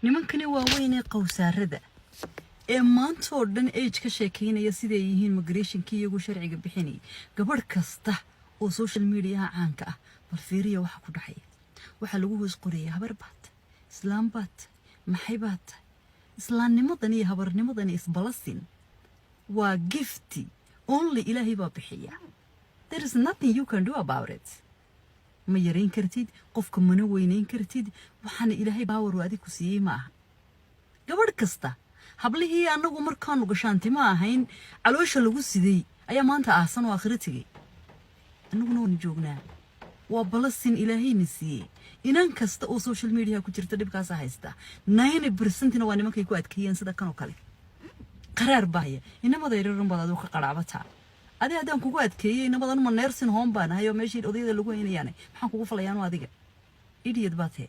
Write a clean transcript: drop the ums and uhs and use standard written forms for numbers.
nimankani waa weyn qowsaarada maantoo dhan age ka sheekeynaya siday yihiin migrationkii iyagu sharciga bixinay gabadh kasta oo social media caanka ah bal fiiriya waxa ku dhaxay waxa lagu hoos qoriyay habar baad islaam baad maxay baad islaamnimadan iyo habarnimadan isbalasin waa gifti only ilaahay baa bixiya there is nothing you can do about it ma yareyn kartid qofka mana weyneyn kartid waxaan ilaahay baawar adiga ku siiyay ma aha gabadh kasta hablihii anagu markaan uga shaantima ahayn caloosha lagu siday ayaa maanta ahsan oo aakhiratiga anaguna waan joognaa waa balasin ilaahayna siiyay inan kasta oo social media ku jirta dibkaas haysta 90% waa nimankay ku adkeeyeen sida kan oo kale qaraar baaya inamada yaryarun baad ka qaraabata adaan kugu adkeeyay inamadan ma neersin home baan hayo meeshii odayada lagu heenayaan maxaan kugu falayaan adiga idiot baatee